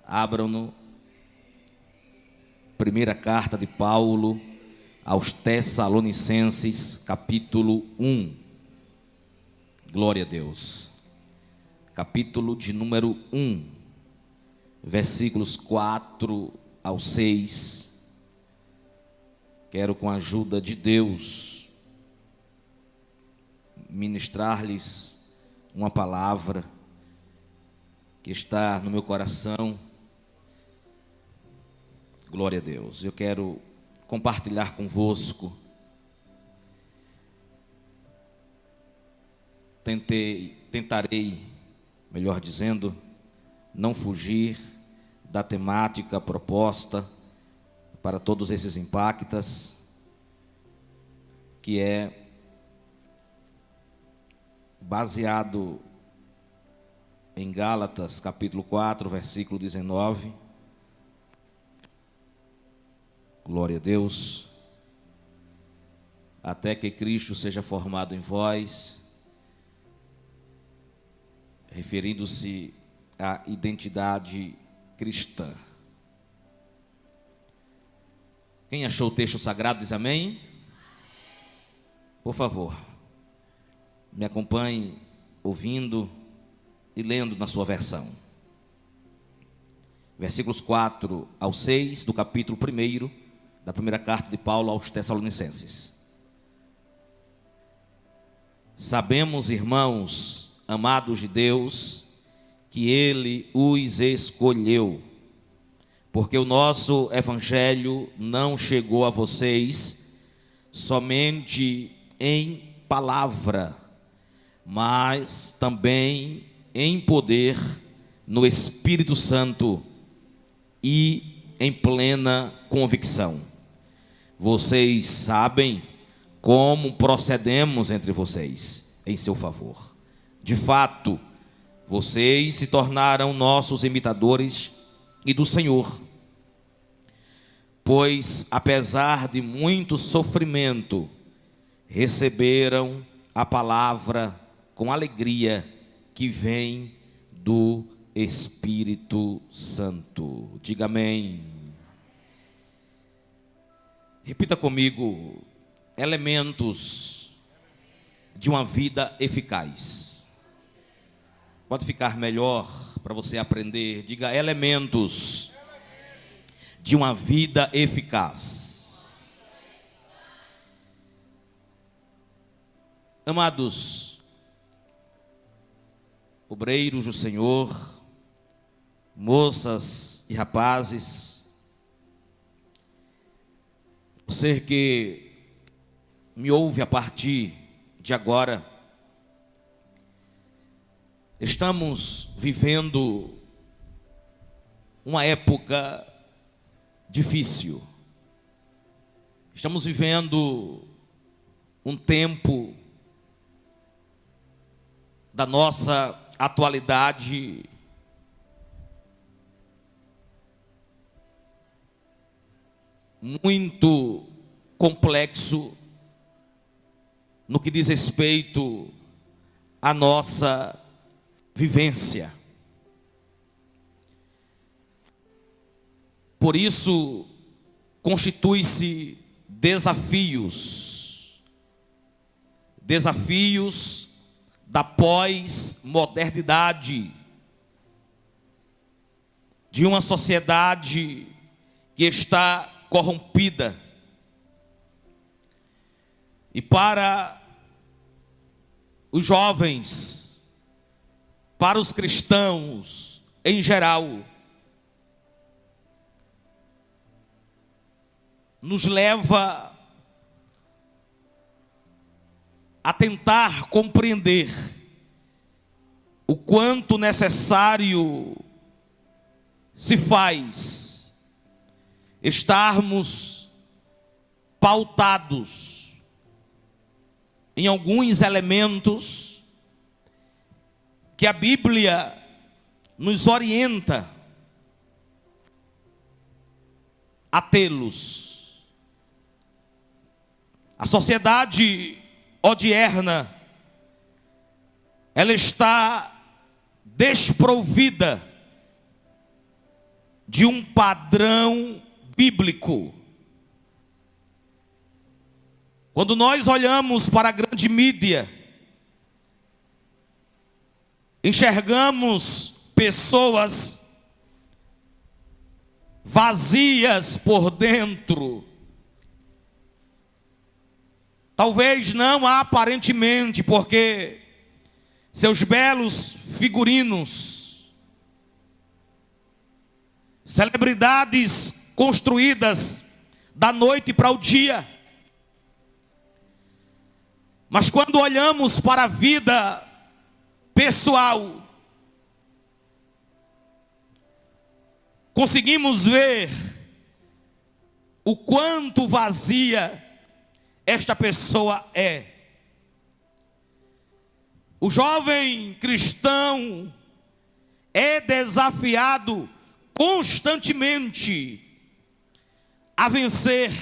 Abram-no. Primeira carta de Paulo aos Tessalonicenses, capítulo 1. Glória a Deus. Capítulo de número 1, versículos 4 ao 6. Quero, com a ajuda de Deus, ministrar-lhes uma palavra que está no meu coração. Glória a Deus. Eu quero compartilhar convosco. Tentarei, melhor dizendo, não fugir da temática proposta para todos esses impactos, que é baseado em Gálatas, capítulo 4, versículo 19. Glória a Deus. Até que Cristo seja formado em vós, referindo-se à identidade cristã. Quem achou o texto sagrado diz amém? Por favor, me acompanhe ouvindo e lendo na sua versão. Versículos 4 ao 6 do capítulo 1 da primeira carta de Paulo aos Tessalonicenses. Sabemos, irmãos, amados de Deus, que Ele os escolheu, porque o nosso evangelho não chegou a vocês somente em palavra, mas também em poder, no Espírito Santo e em plena convicção. Vocês sabem como procedemos entre vocês em seu favor. De fato, vocês se tornaram nossos imitadores e do Senhor, pois, apesar de muito sofrimento, receberam a palavra com alegria que vem do Espírito Santo. Diga amém. Repita comigo: elementos de uma vida eficaz. Pode ficar melhor para você aprender. Diga: elementos de uma vida eficaz. Amados obreiros do Senhor, moças e rapazes, você que me ouve a partir de agora, estamos vivendo uma época difícil. Estamos vivendo um tempo da nossa atualidade muito complexo no que diz respeito à nossa vivência. Por isso, constitui-se desafios da pós-modernidade, de uma sociedade que está corrompida. E para os jovens, para os cristãos em geral, nos leva a tentar compreender o quanto necessário se faz estarmos pautados em alguns elementos que a Bíblia nos orienta a tê-los. A sociedade odierna, ela está desprovida de um padrão bíblico. Quando nós olhamos para a grande mídia, enxergamos pessoas vazias por dentro. Talvez não aparentemente, porque seus belos figurinos, celebridades construídas da noite para o dia. Mas quando olhamos para a vida pessoal, conseguimos ver o quanto vazia esta pessoa é. O jovem cristão é desafiado constantemente a vencer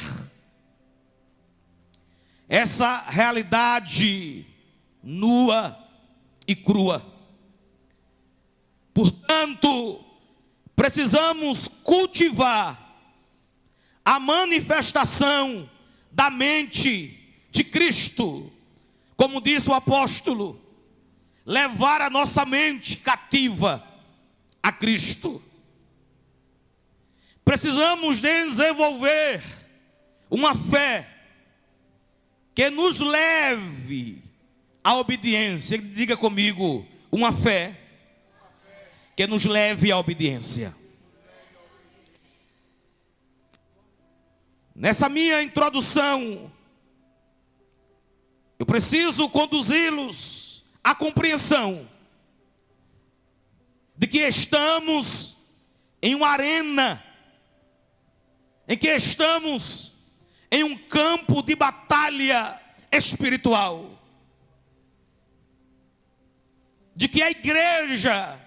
essa realidade nua e crua. Portanto, precisamos cultivar a manifestação da mente de Cristo, como disse o apóstolo, levar a nossa mente cativa a Cristo. Precisamos desenvolver uma fé que nos leve à obediência. Diga comigo, uma fé que nos leve à obediência. Nessa minha introdução, eu preciso conduzi-los à compreensão de que estamos em uma arena, em que estamos em um campo de batalha espiritual, de que a igreja,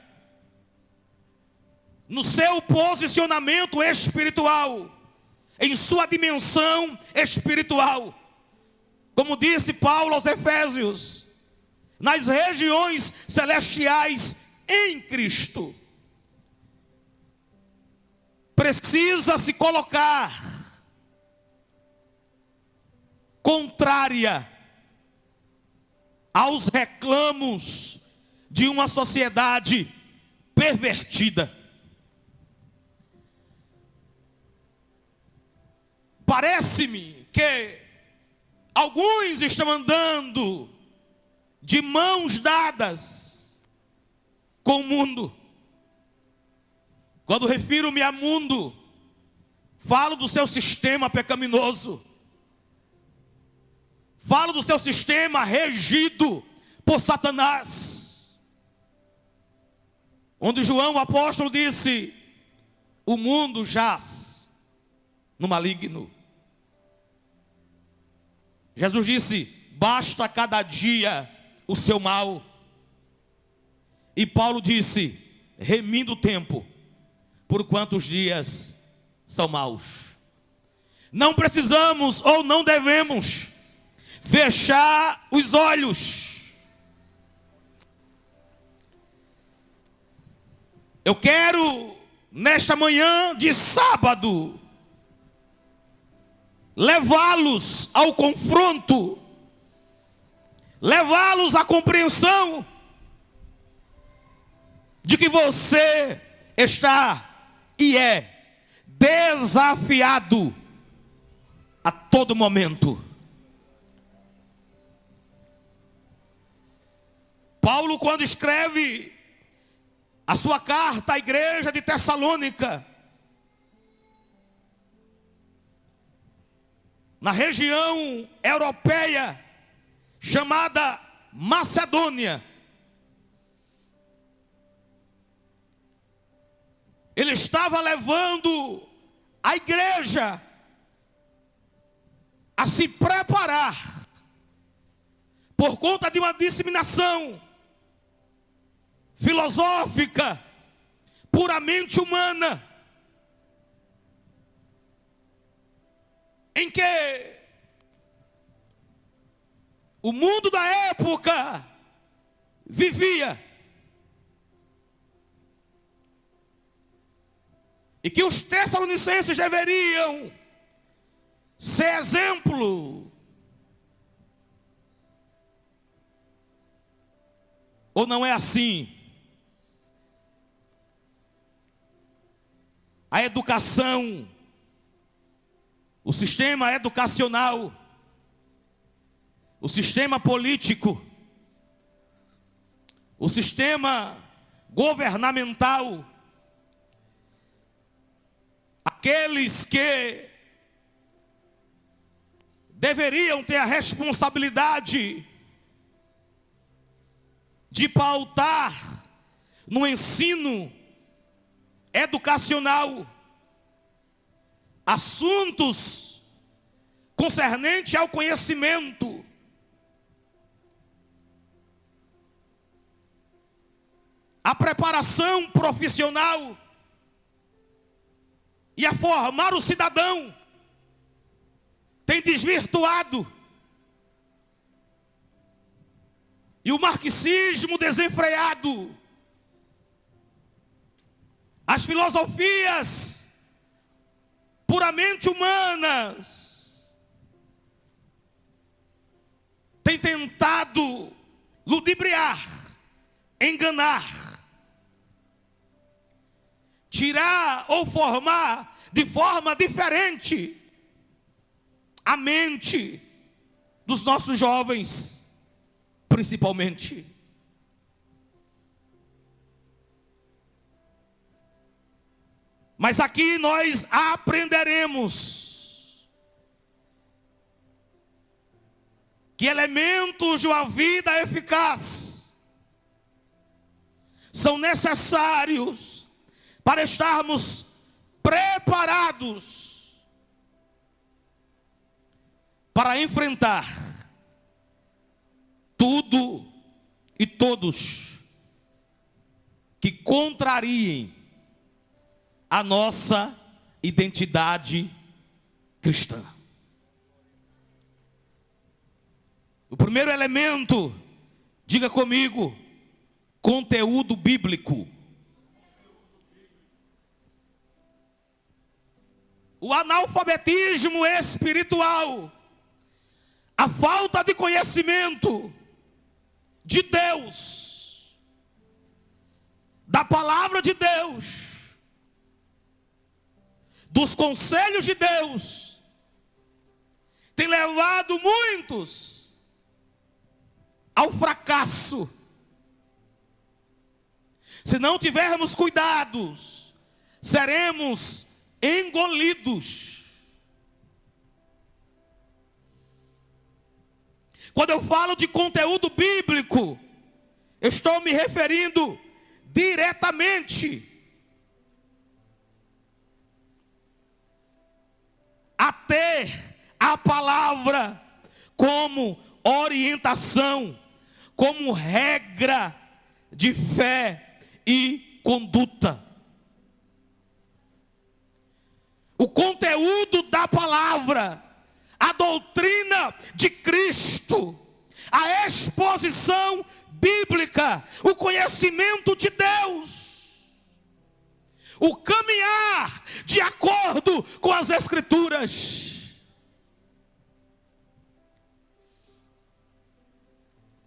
no seu posicionamento espiritual, em sua dimensão espiritual, como disse Paulo aos Efésios, nas regiões celestiais em Cristo, precisa se colocar contrária aos reclamos de uma sociedade pervertida. Parece-me que alguns estão andando de mãos dadas com o mundo. Quando refiro-me a mundo, falo do seu sistema pecaminoso. Falo do seu sistema regido por Satanás. Onde João, o apóstolo, disse: o mundo jaz no maligno. Jesus disse: basta cada dia o seu mal. E Paulo disse: remindo o tempo, por quantos dias são maus. Não precisamos ou não devemos fechar os olhos. Eu quero, nesta manhã de sábado, levá-los ao confronto, levá-los à compreensão de que você está e é desafiado a todo momento. Paulo, quando escreve a sua carta à igreja de Tessalônica, na região europeia chamada Macedônia, ele estava levando a igreja a se preparar por conta de uma disseminação filosófica, puramente humana, em que o mundo da época vivia. e que os tessalonicenses deveriam ser exemplo. Ou não é assim? A educação, o sistema educacional, o sistema político, o sistema governamental, aqueles que deveriam ter a responsabilidade de pautar no ensino educacional assuntos concernentes ao conhecimento, a preparação profissional e a formar o cidadão, tem desvirtuado. E o marxismo desenfreado, as filosofias puramente humanas, têm tentado ludibriar, enganar, tirar ou formar de forma diferente a mente dos nossos jovens, principalmente. Mas aqui nós aprenderemos que elementos de uma vida eficaz são necessários para estarmos preparados para enfrentar tudo e todos que contrariem a nossa identidade cristã. O primeiro elemento, diga comigo, conteúdo bíblico. O analfabetismo espiritual, a falta de conhecimento de Deus, da palavra de Deus, dos conselhos de Deus, tem levado muitos ao fracasso. Se não tivermos cuidados, seremos engolidos. Quando eu falo de conteúdo bíblico, eu estou me referindo diretamente a ter a palavra como orientação, como regra de fé e conduta. O conteúdo da palavra, a doutrina de Cristo, a exposição bíblica, o conhecimento de Deus, o caminhar de acordo com as Escrituras.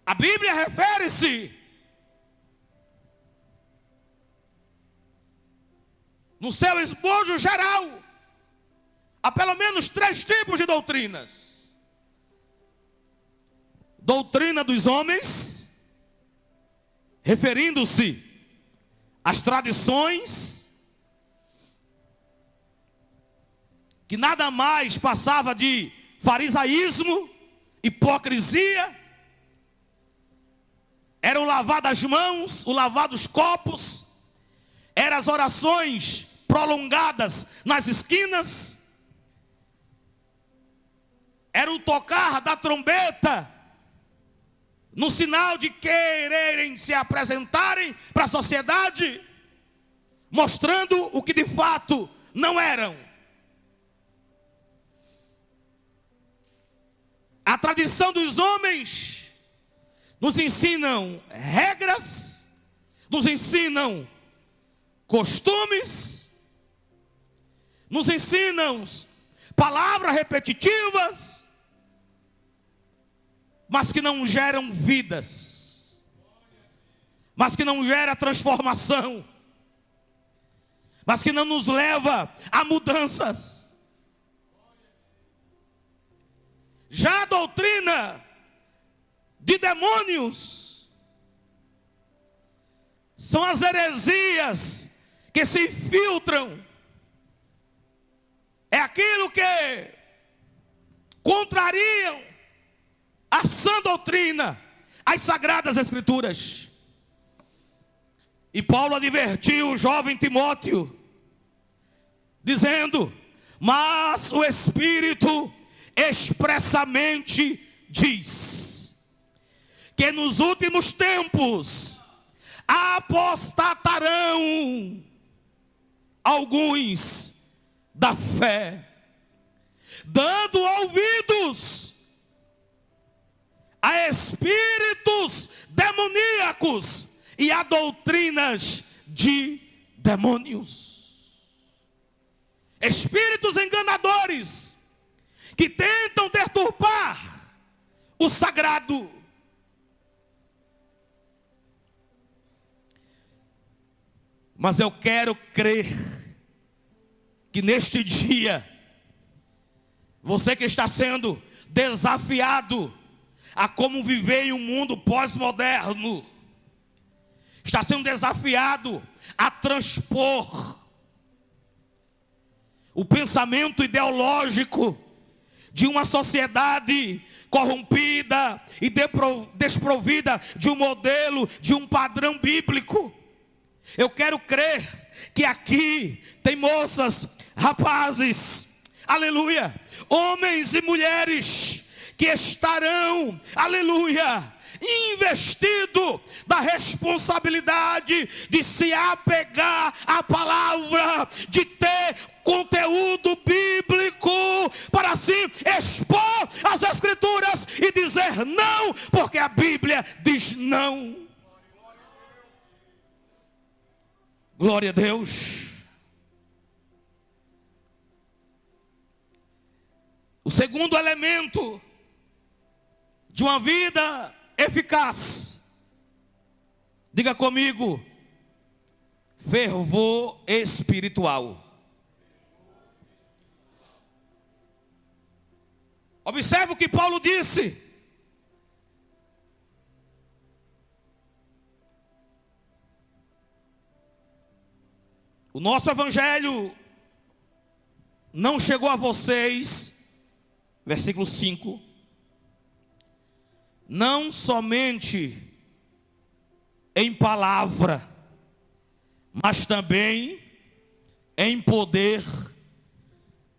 A Bíblia refere-se no seu esbojo geral há pelo menos 3 tipos de doutrinas: doutrina dos homens, referindo-se às tradições, que nada mais passava de farisaísmo, hipocrisia. Era o lavar das mãos, o lavar dos copos, eram as orações prolongadas nas esquinas, era o tocar da trombeta no sinal de quererem se apresentarem para a sociedade, mostrando o que de fato não eram. A tradição dos homens nos ensinam regras, nos ensinam costumes, nos ensinam palavras repetitivas, mas que não geram vidas, mas que não geram transformação, mas que não nos leva a mudanças. Já a doutrina de demônios são as heresias que se infiltram. É aquilo que contrariam a sã doutrina, as sagradas escrituras. E Paulo advertiu o jovem Timóteo, dizendo: mas o Espírito expressamente diz que nos últimos tempos apostatarão alguns da fé, dando ouvidos a espíritos demoníacos e a doutrinas de demônios. Espíritos enganadores que tentam deturpar o sagrado. Mas eu quero crer que neste dia, você que está sendo desafiado a como viver em um mundo pós-moderno, está sendo desafiado a transpor o pensamento ideológico de uma sociedade corrompida e desprovida de um modelo, de um padrão bíblico. Eu quero crer que aqui tem moças, rapazes, aleluia, homens e mulheres que estarão, aleluia, investido da responsabilidade de se apegar à palavra, de ter conteúdo bíblico, para assim expor as escrituras e dizer não, porque a Bíblia diz não. Glória a Deus. O segundo elemento de uma vida eficaz, diga comigo, fervor espiritual. Observe o que Paulo disse. O nosso evangelho não chegou a vocês, versículo 5, não somente em palavra, mas também em poder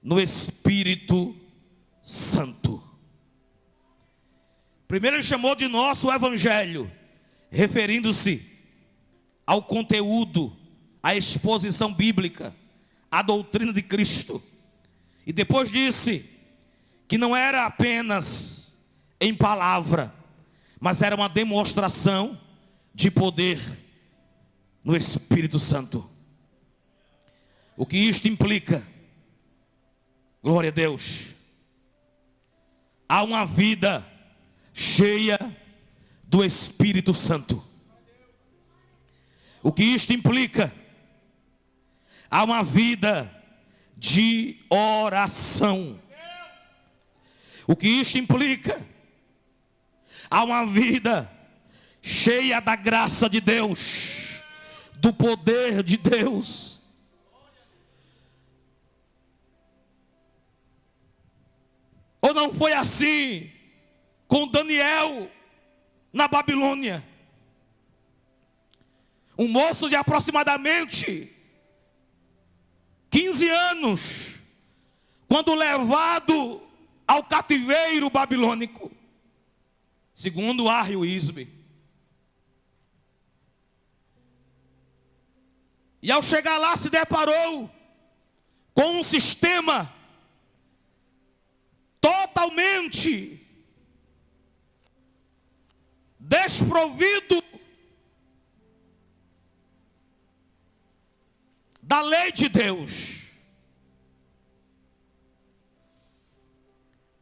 no Espírito Santo. Primeiro ele chamou de nosso evangelho, referindo-se ao conteúdo, à exposição bíblica, à doutrina de Cristo. E depois disse que não era apenas em palavra, mas era uma demonstração de poder no Espírito Santo. O que isto implica? Glória a Deus. Há uma vida cheia do Espírito Santo. O que isto implica? Há uma vida de oração. O que isto implica? Há uma vida cheia da graça de Deus, do poder de Deus. Ou não foi assim com Daniel na Babilônia? Um moço de aproximadamente 15 anos, quando levado ao cativeiro babilônico, segundo Ar-Isbe. E ao chegar lá se deparou com um sistema totalmente desprovido da lei de Deus.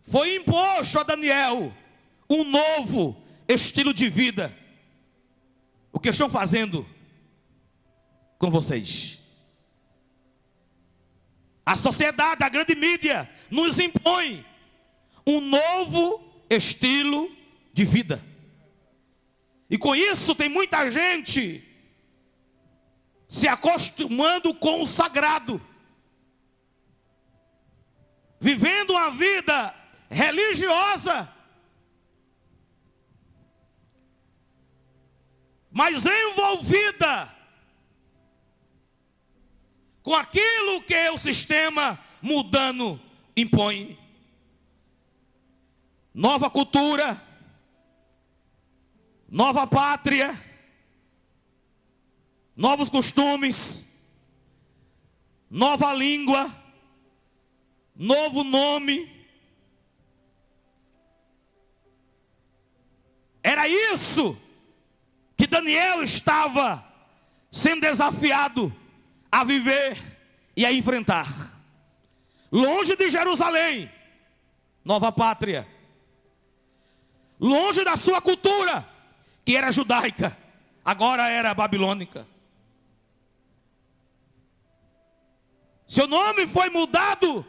foi imposto a Daniel um novo estilo de vida. O que estão fazendo com vocês? A sociedade, a grande mídia nos impõe um novo estilo de vida. E com isso tem muita gente se acostumando com o sagrado, vivendo uma vida religiosa, mas envolvida com aquilo que o sistema mundano impõe. Nova cultura, nova pátria, novos costumes, nova língua, novo nome. Era isso que Daniel estava sendo desafiado a viver e a enfrentar. Longe de Jerusalém, nova pátria. Longe da sua cultura, que era judaica, agora era babilônica. Seu nome foi mudado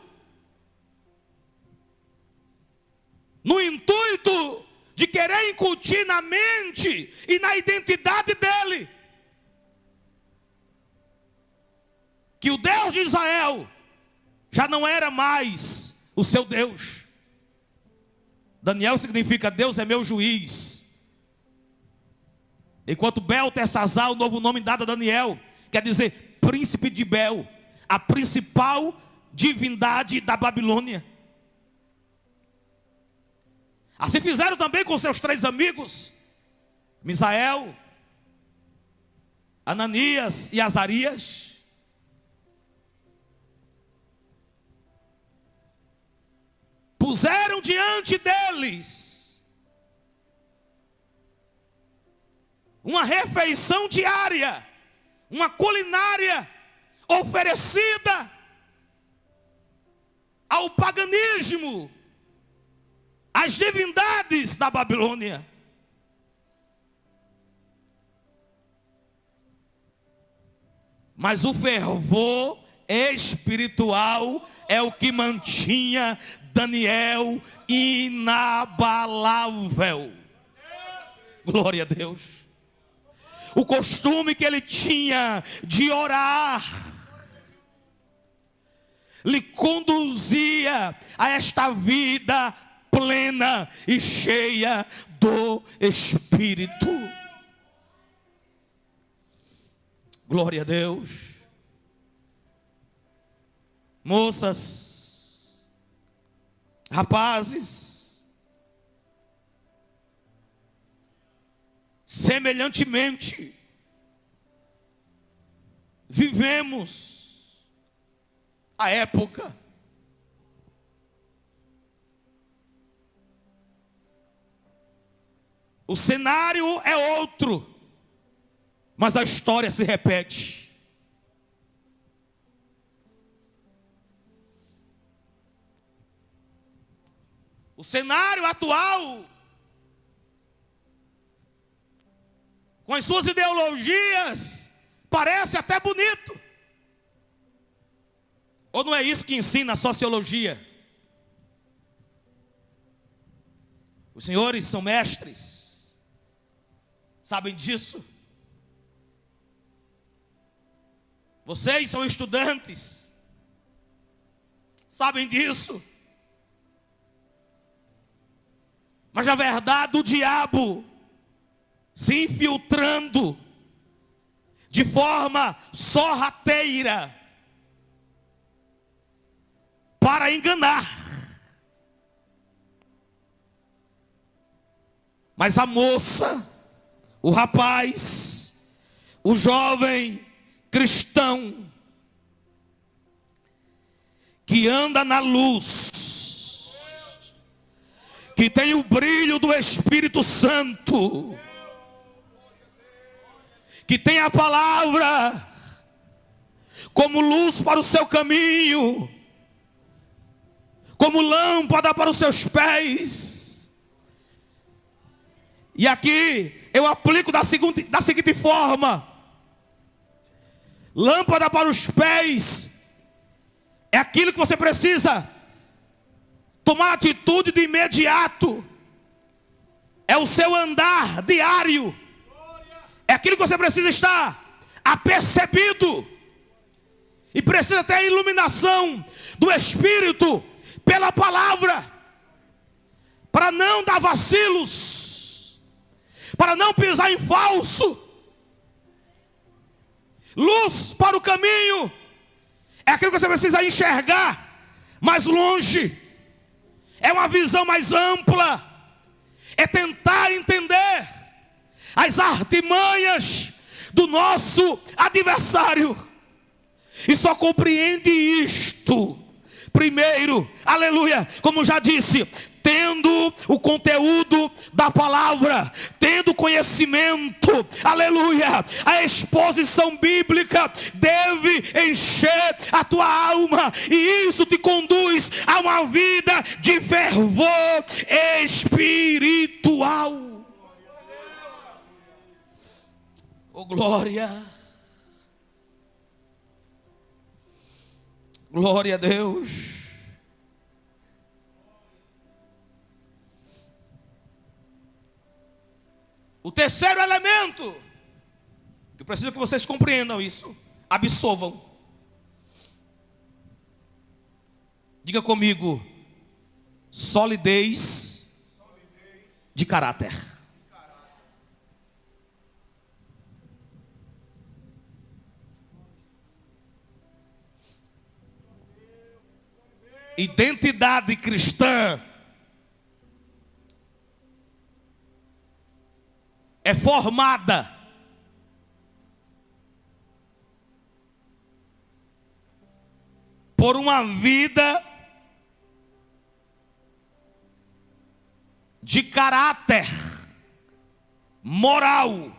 no intuito de querer incutir na mente e na identidade dele que o Deus de Israel já não era mais o seu Deus. Daniel significa Deus é meu juiz. Enquanto Beltesazar, o novo nome dado a Daniel, quer dizer príncipe de Bel, a principal divindade da Babilônia. Assim fizeram também com seus 3 amigos, Misael, Ananias e Azarias. Puseram diante deles uma refeição diária, uma culinária oferecida ao paganismo, às divindades da Babilônia. Mas o fervor espiritual é o que mantinha Daniel inabalável. Glória a Deus. O costume que ele tinha de orar lhe conduzia a esta vida plena e cheia do Espírito. Glória a Deus. Moças, rapazes, semelhantemente, vivemos a época o cenário é outro, mas a história se repete. O cenário atual, com as suas ideologias, parece até bonito. Ou não é isso que ensina a sociologia? Os senhores são mestres, sabem disso. Vocês são estudantes, sabem disso. Mas na verdade o diabo se infiltrando de forma sorrateira para enganar. Mas a moça, o rapaz, o jovem cristão que anda na luz, que tem o brilho do Espírito Santo, que tem a palavra como luz para o seu caminho, como lâmpada para os seus pés. E aqui eu aplico da seguinte forma: lâmpada para os pés é aquilo que você precisa tomar atitude de imediato. É o seu andar diário. É aquilo que você precisa estar apercebido. E precisa ter a iluminação do Espírito pela palavra, para não dar vacilos, para não pisar em falso. Luz para o caminho é aquilo que você precisa enxergar mais longe. É uma visão mais ampla. É tentar entender as artimanhas do nosso adversário. E só compreende isto primeiro, aleluia, como já disse, tendo o conteúdo da palavra, tendo conhecimento, aleluia. A exposição bíblica deve encher a tua alma, e isso te conduz a uma vida de fervor espiritual. Oh, glória! Glória a Deus. O terceiro elemento, que eu preciso que vocês compreendam isso, absolvam. Diga comigo: solidez de caráter. Identidade cristã é formada por uma vida de caráter moral.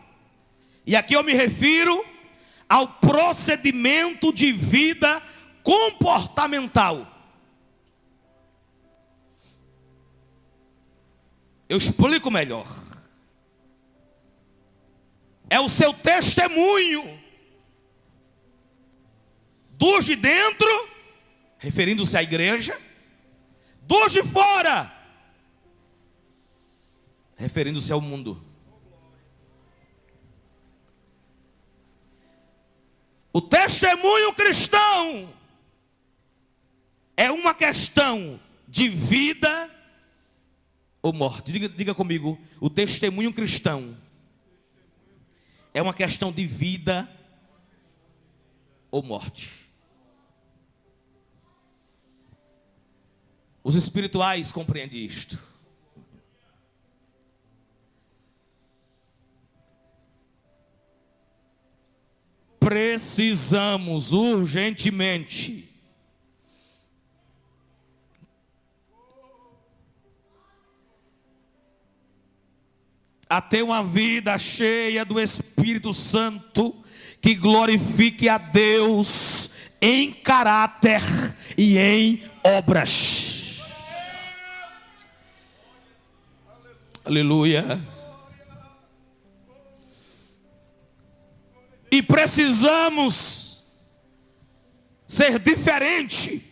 E aqui eu me refiro ao procedimento de vida comportamental. Eu explico melhor. É o seu testemunho dos de dentro, referindo-se à igreja, dos de fora, referindo-se ao mundo. O testemunho cristão é uma questão de vida ou morte. Diga comigo: o testemunho cristão é uma questão de vida ou morte. Os espirituais compreendem isto. Precisamos urgentemente a ter uma vida cheia do Espírito Santo, que glorifique a Deus em caráter e em obras. Aleluia. E precisamos ser diferente,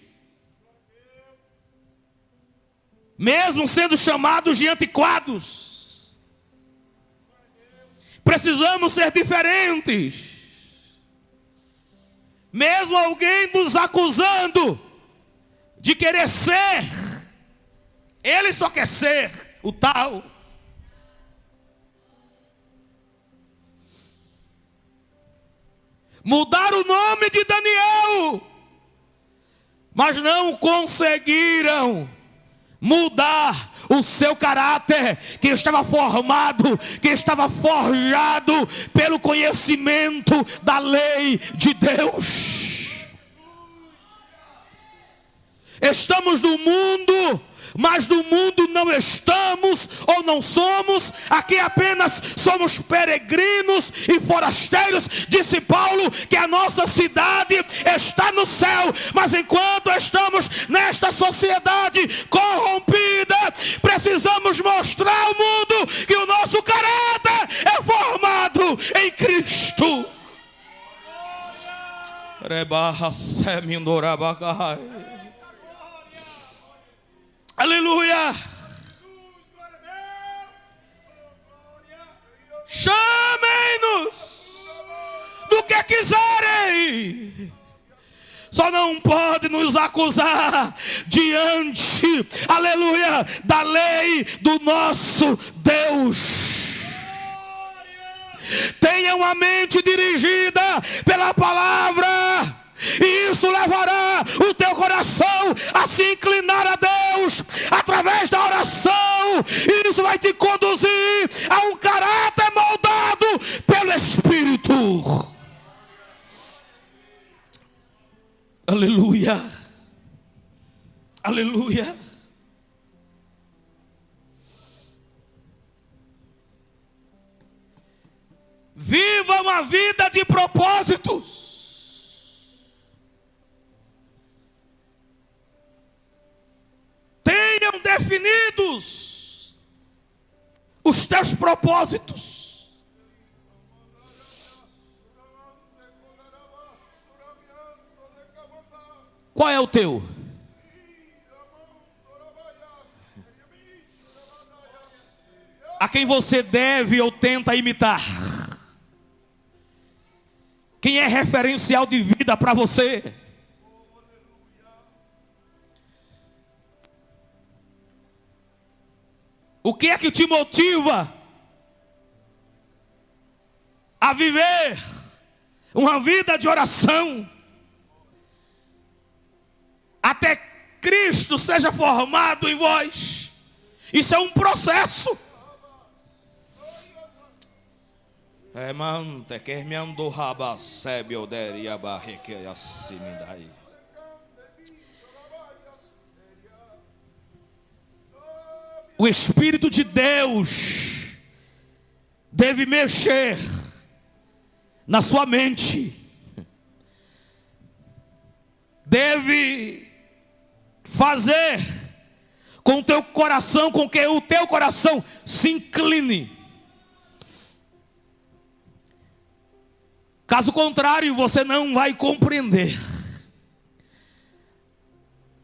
mesmo sendo chamados de antiquados. Precisamos ser diferentes, mesmo alguém nos acusando de querer ser, ele só quer ser o tal. Mudar o nome de Daniel, mas não conseguiram mudar o seu caráter, que estava formado, que estava forjado pelo conhecimento da lei de Deus. Estamos no mundo, mas do mundo não estamos ou não somos. Aqui apenas somos peregrinos e forasteiros. Disse Paulo que a nossa cidade está no céu, mas enquanto estamos nesta sociedade corrompida, precisamos mostrar ao mundo que o nosso caráter é formado em Cristo. Aleluia. Chamem-nos do que quiserem, só não pode nos acusar diante, aleluia, da lei do nosso Deus. Tenham a mente dirigida pela palavra, e isso levará o teu coração a se inclinar a Deus através da oração. E isso vai te conduzir a um caráter moldado pelo Espírito. Aleluia. Aleluia. Viva uma vida de propósitos. Tenham definidos os teus propósitos. Qual é o teu? A quem você deve ou tenta imitar? Quem é referencial de vida para você? O que é que te motiva a viver uma vida de oração até Cristo seja formado em vós? Isso é um processo. O Espírito de Deus deve mexer na sua mente, deve fazer com o teu coração, com que o teu coração se incline. Caso contrário, você não vai compreender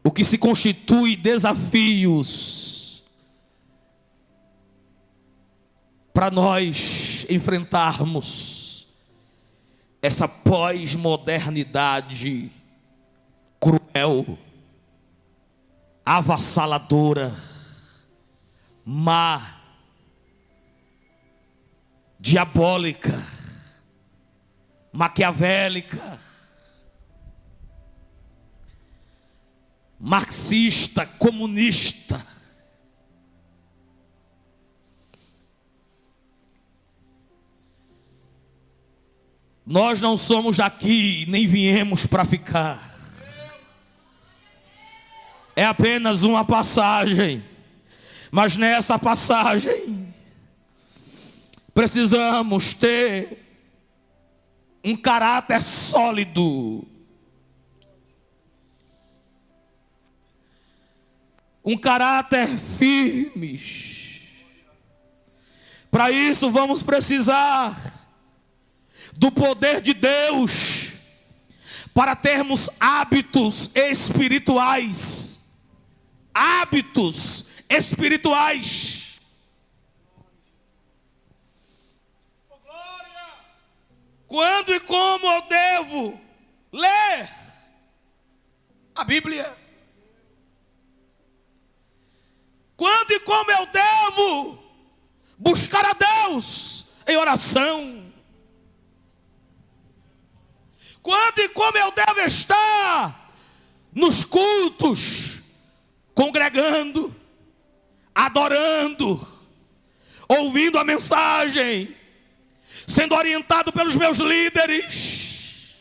o que se constitui desafios para nós enfrentarmos essa pós-modernidade cruel, avassaladora, má, diabólica, maquiavélica, marxista, comunista. Nós não somos daqui, nem viemos para ficar. É apenas uma passagem. Mas nessa passagem precisamos ter um caráter sólido, um caráter firme. Para isso vamos precisar do poder de Deus, para termos hábitos espirituais. Hábitos espirituais. Quando e como eu devo ler a Bíblia? Quando e como eu devo buscar a Deus em oração? Quando e como eu devo estar nos cultos, congregando, adorando, ouvindo a mensagem, sendo orientado pelos meus líderes?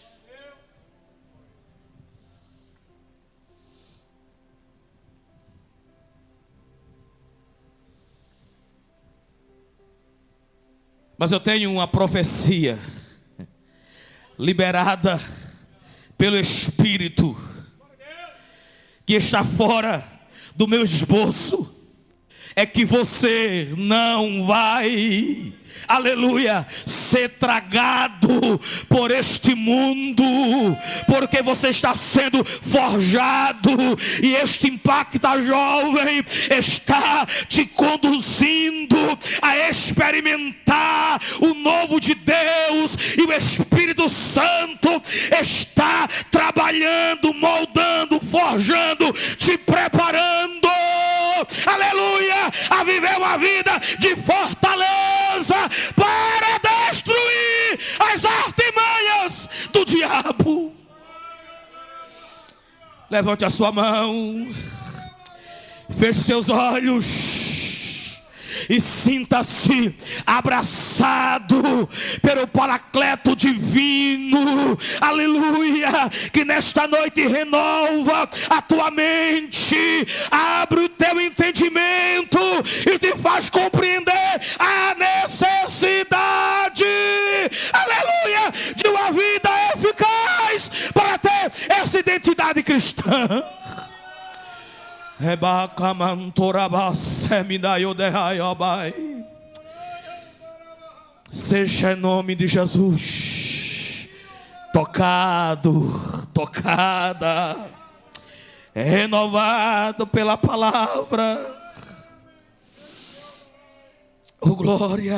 Mas eu tenho uma profecia liberada pelo Espírito, que está fora do meu esboço, é que você não vai, aleluia, ser tragado por este mundo, porque você está sendo forjado, e este Impacta Jovem está te conduzindo a experimentar o novo de Deus, e o Espírito Santo está trabalhando, moldando, forjando, te preparando, aleluia, a viver uma vida de fortaleza para destruir as artimanhas do diabo. Levante a sua mão, feche seus olhos e sinta-se abraçado pelo Paracleto divino, aleluia, que nesta noite renova a tua mente, abre o teu entendimento e te faz compreender a necessidade, aleluia, de uma vida eficaz para ter essa identidade cristã. Seja em nome de Jesus tocado, tocada, renovado pela palavra. Oh glória,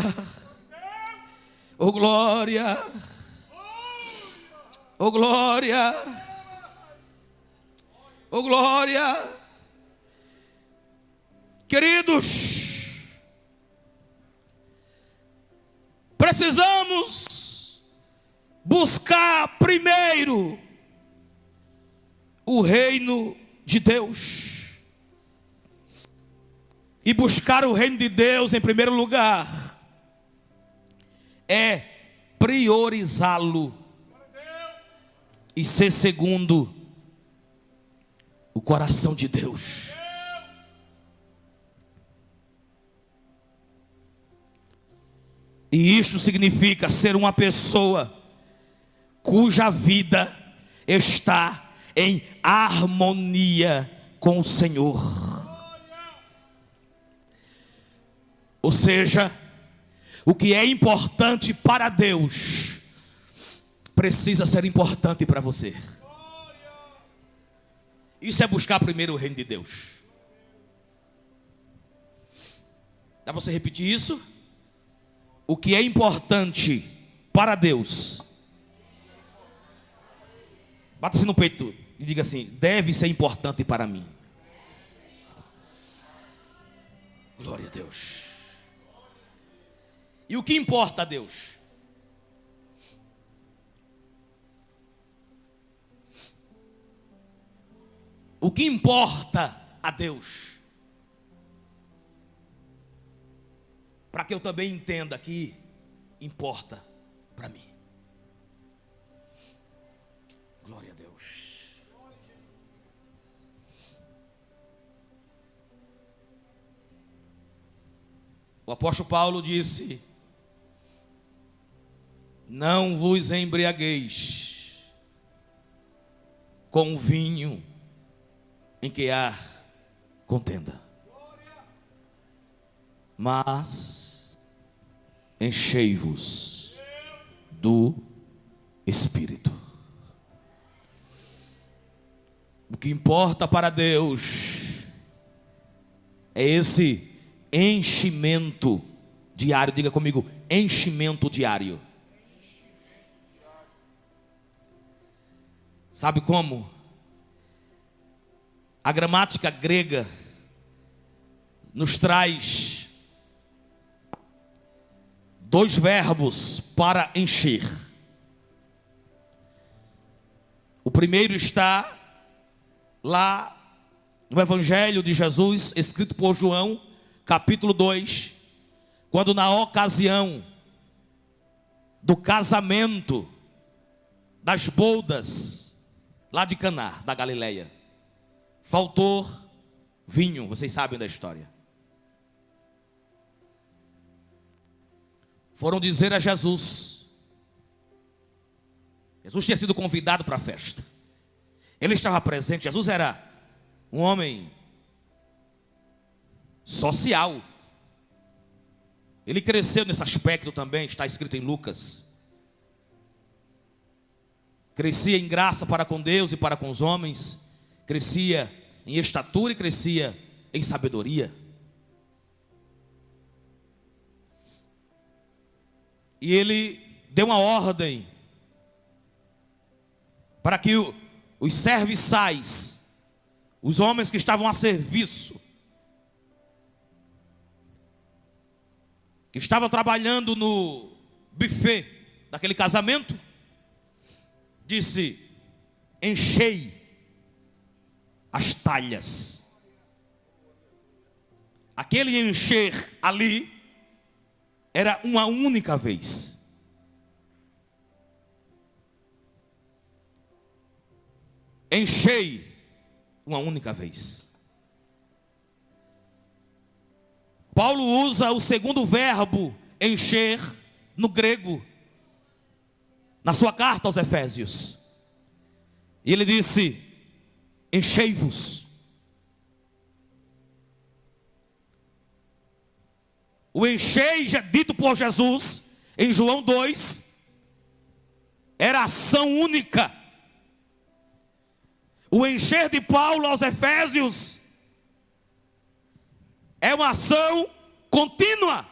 oh glória, oh glória, oh glória. Queridos, precisamos buscar primeiro o reino de Deus. E buscar o reino de Deus em primeiro lugar é priorizá-lo e ser segundo o coração de Deus. E isto significa ser uma pessoa cuja vida está em harmonia com o Senhor. Ou seja, o que é importante para Deus precisa ser importante para você. Isso é buscar primeiro o reino de Deus. Dá para você repetir isso? O que é importante para Deus, bata-se no peito e diga assim: deve ser importante para mim. Glória a Deus. E o que importa a Deus? O que importa a Deus? Para que eu também entenda que importa para mim. Glória a Deus. O apóstolo Paulo disse: não vos embriagueis com o vinho em que há contenda, mas enchei-vos do Espírito. O que importa para Deus é esse enchimento diário. Diga comigo: enchimento diário. Sabe como? A gramática grega nos traz dois verbos para encher. O primeiro está lá no Evangelho de Jesus, escrito por João, capítulo 2, quando na ocasião do casamento, das bodas, lá de Caná, da Galileia, faltou vinho. Vocês sabem da história. foram dizer a Jesus. Jesus tinha sido convidado para a festa. Ele estava presente. Jesus era um homem social. Ele cresceu nesse aspecto também, está escrito em Lucas. Crescia em graça para com Deus e para com os homens. Crescia em estatura e crescia em sabedoria. E ele deu uma ordem para que os serviçais, os homens que estavam a serviço, que estavam trabalhando no buffet daquele casamento, disse: enchei as talhas. Aquele encher ali era uma única vez. Enchei uma única vez. Paulo usa o segundo verbo encher no grego, na sua carta aos Efésios. E ele disse: enchei-vos. O enchei, já dito por Jesus em João 2, era ação única. O encher de Paulo aos Efésios é uma ação contínua.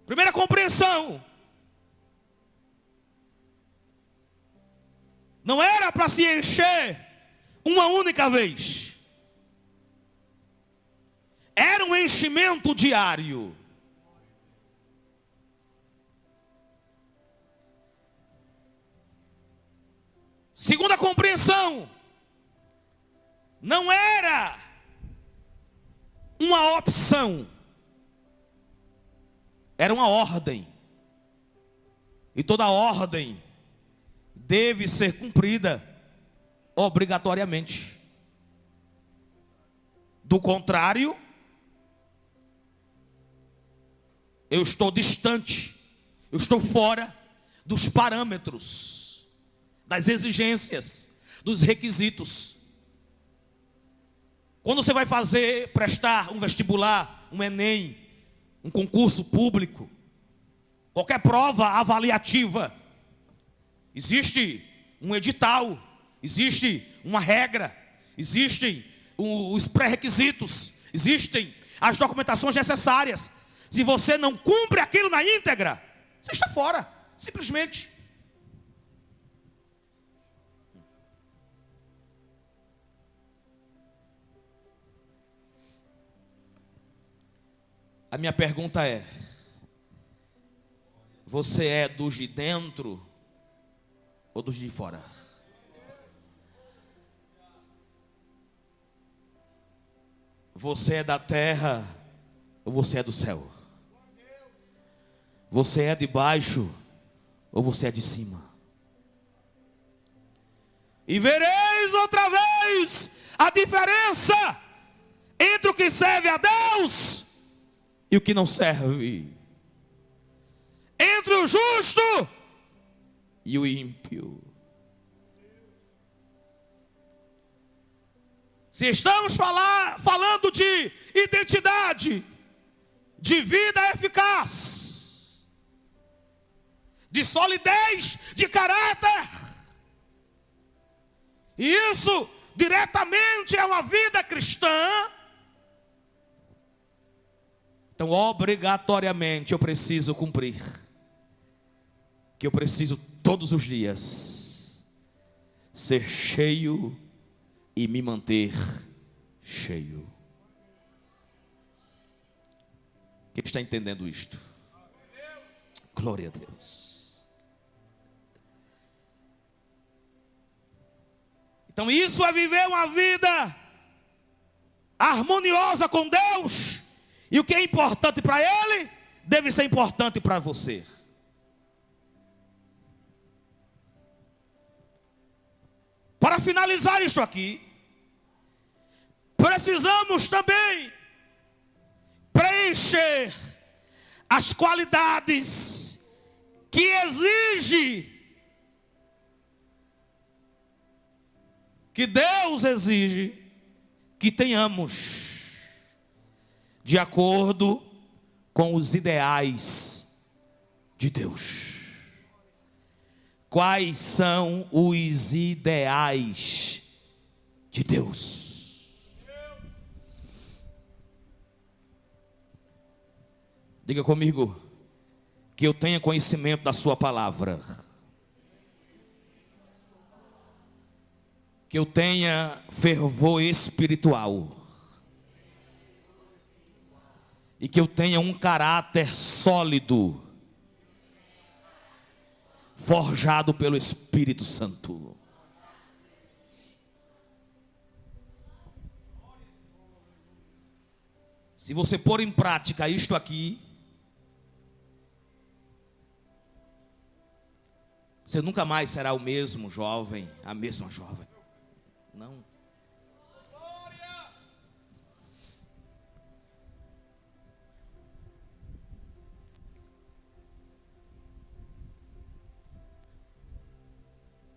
Primeira compreensão: não era para se encher uma única vez. Era um enchimento diário. Segunda compreensão: não era uma opção, era uma ordem. E toda ordem deve ser cumprida obrigatoriamente. Do contrário, eu estou distante, eu estou fora dos parâmetros, das exigências, dos requisitos. Quando você vai prestar um vestibular, um Enem, um concurso público, qualquer prova avaliativa, existe um edital, existe uma regra, existem os pré-requisitos, existem as documentações necessárias. Se você não cumpre aquilo na íntegra, você está fora, simplesmente. A minha pergunta é: você é dos de dentro ou dos de fora? Você é da terra ou você é do céu? Você é de baixo ou você é de cima? E vereis outra vez a diferença entre o que serve a Deus e o que não serve, entre o justo e o ímpio. Se estamos falando de identidade, de vida eficaz, de solidez de caráter, e isso diretamente é uma vida cristã, então obrigatoriamente eu preciso cumprir, que eu preciso todos os dias ser cheio e me manter cheio. Quem está entendendo isto? Glória a Deus. Então isso é viver uma vida harmoniosa com Deus. E o que é importante para Ele, deve ser importante para você. Para finalizar isto aqui, precisamos também preencher as qualidades que exige, que Deus exige que tenhamos, de acordo com os ideais de Deus. Quais são os ideais de Deus? Diga comigo, que eu tenha conhecimento da sua palavra, que eu tenha fervor espiritual, e que eu tenha um caráter sólido, forjado pelo Espírito Santo. Se você pôr em prática isto aqui, você nunca mais será o mesmo jovem, a mesma jovem. Não.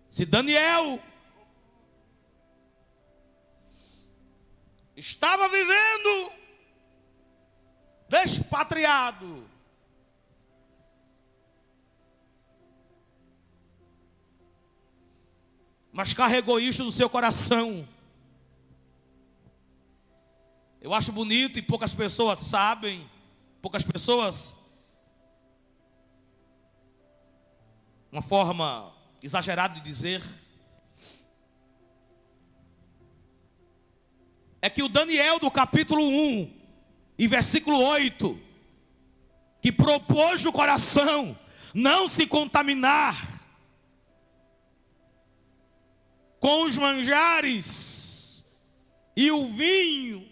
Se Daniel estava vivendo despatriado, mas carregou isto no seu coração. Eu acho bonito e poucas pessoas sabem, poucas pessoas, uma forma exagerada de dizer, é que o Daniel do capítulo 1 e versículo 8, que propôs no coração não se contaminar com os manjares e o vinho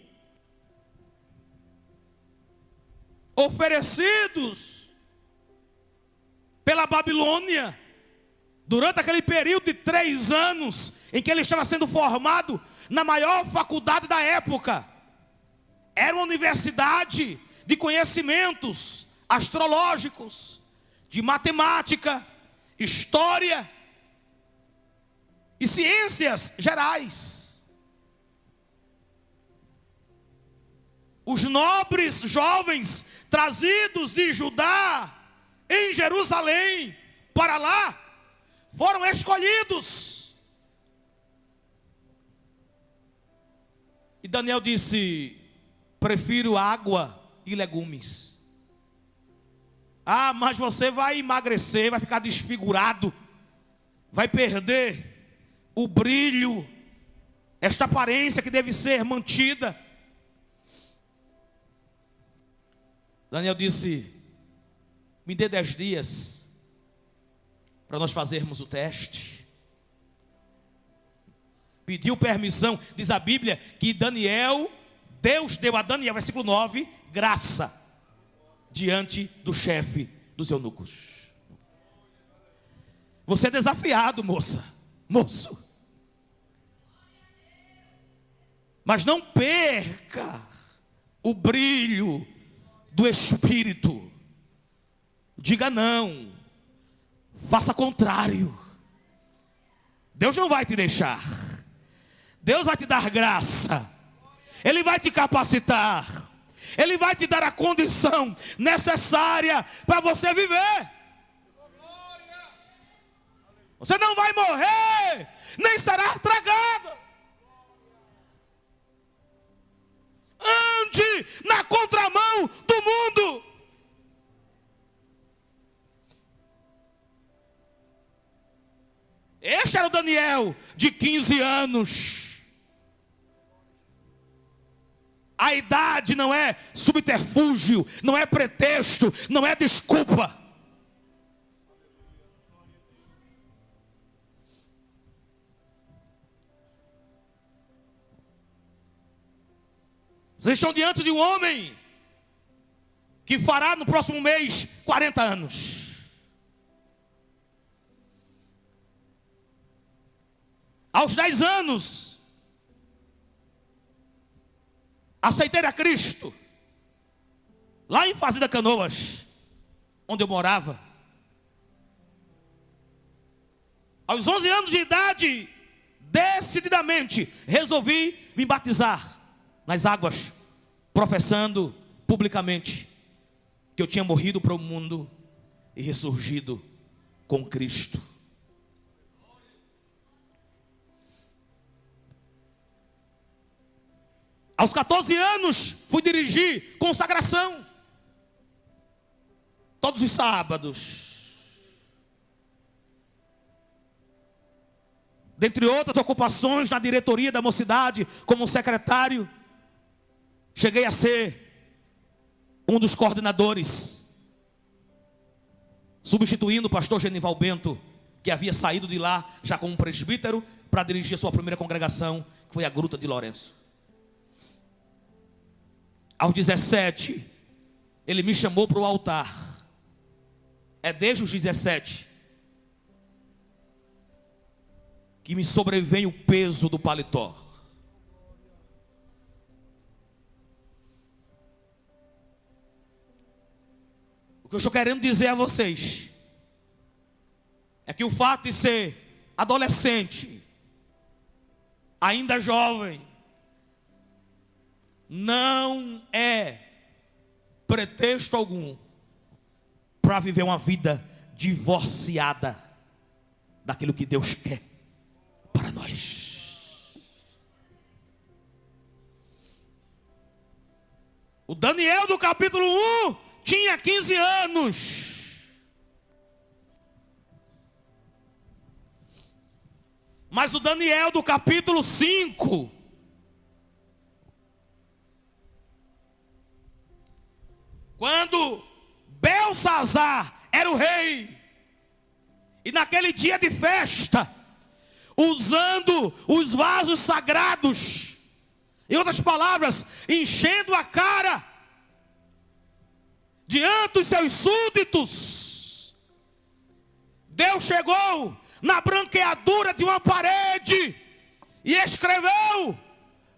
oferecidos pela Babilônia, durante aquele período de 3 anos, em que ele estava sendo formado na maior faculdade da época. Era uma universidade de conhecimentos astrológicos, de matemática, história e ciências gerais. Os nobres jovens trazidos de Judá, em Jerusalém, para lá, foram escolhidos. E Daniel disse: prefiro água e legumes. Ah, mas você vai emagrecer, vai ficar desfigurado, vai perder o brilho, esta aparência que deve ser mantida. Daniel disse: me dê 10 dias para nós fazermos o teste. Pediu permissão, diz a Bíblia que Deus deu a Daniel, versículo 9, graça diante do chefe dos eunucos. Você é desafiado, moço. Mas não perca o brilho do Espírito. Diga não. Faça contrário. Deus não vai te deixar. Deus vai te dar graça. Ele vai te capacitar. Ele vai te dar a condição necessária para você viver. Você não vai morrer, nem será tragado. Ande na contramão do mundo. Este era o Daniel de 15 anos. A idade não é subterfúgio, não é pretexto, não é desculpa. Vocês estão diante de um homem que fará no próximo mês 40 anos. Aos 10 anos, aceitei a Cristo, lá em Fazenda Canoas. onde eu morava. Aos 11 anos de idade, decididamente, resolvi me batizar nas águas, professando publicamente que eu tinha morrido para o mundo e ressurgido com Cristo. Aos 14 anos, fui dirigir consagração. Todos os sábados. Dentre outras ocupações na diretoria da mocidade, como secretário, cheguei a ser um dos coordenadores, substituindo o pastor Genival Bento, que havia saído de lá já como presbítero, para dirigir a sua primeira congregação, que foi a Gruta de Lourenço. Aos 17, ele me chamou para o altar. É desde os 17 que me sobrevém o peso do paletó. O que eu estou querendo dizer a vocês é que o fato de ser adolescente, ainda jovem, não é pretexto algum para viver uma vida divorciada daquilo que Deus quer para nós. O Daniel do capítulo 1 tinha 15 anos. Mas o Daniel do capítulo 5, quando Belsazar era o rei, e naquele dia de festa, usando os vasos sagrados, em outras palavras, enchendo a cara diante dos seus súditos, Deus chegou na branqueadura de uma parede e escreveu: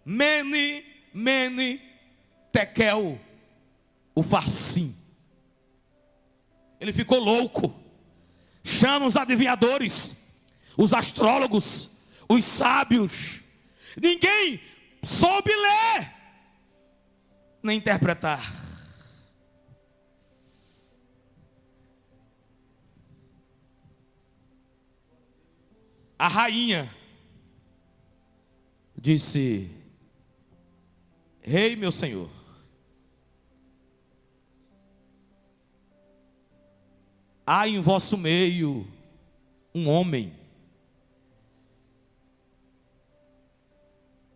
Mene, Mene, Tekel, o Farsim. Ele ficou louco. Chama os adivinhadores, os astrólogos, os sábios. Ninguém soube ler nem interpretar. A rainha disse: Rei, meu senhor, há em vosso meio um homem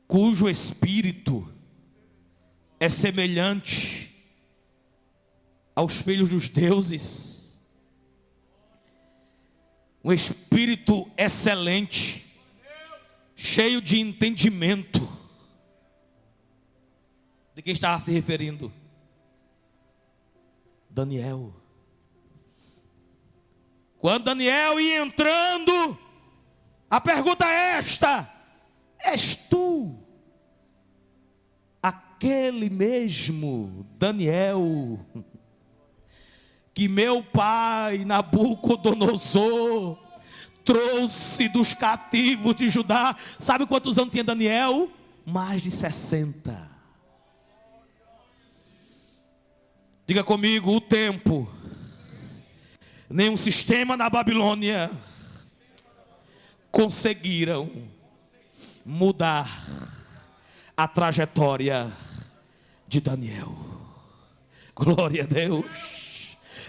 cujo espírito é semelhante aos filhos dos deuses, um espírito excelente, cheio de entendimento. De quem estava se referindo? Daniel. Quando Daniel ia entrando, a pergunta é esta: és tu aquele mesmo Daniel que meu pai Nabucodonosor trouxe dos cativos de Judá? Sabe quantos anos tinha Daniel? Mais de 60. Diga comigo: o tempo, nenhum sistema na Babilônia conseguiram mudar a trajetória de Daniel. Glória a Deus.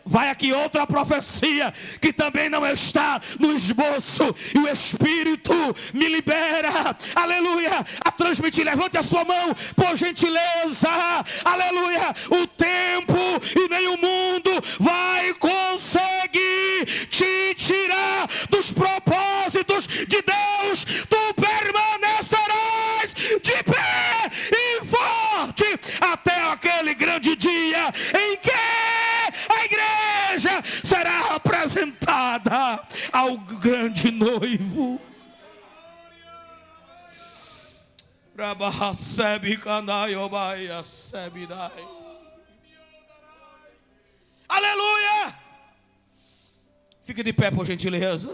Vai aqui outra profecia que também não está no esboço, e o Espírito me libera, aleluia, a transmitir. Levante a sua mão, por gentileza, aleluia. O tempo e nem o mundo vai conseguir te tirar dos propósitos de Deus. Tu permanecerás de pé e forte até aquele grande dia em que a igreja será apresentada ao grande noivo. Aleluia! Fique de pé, por gentileza.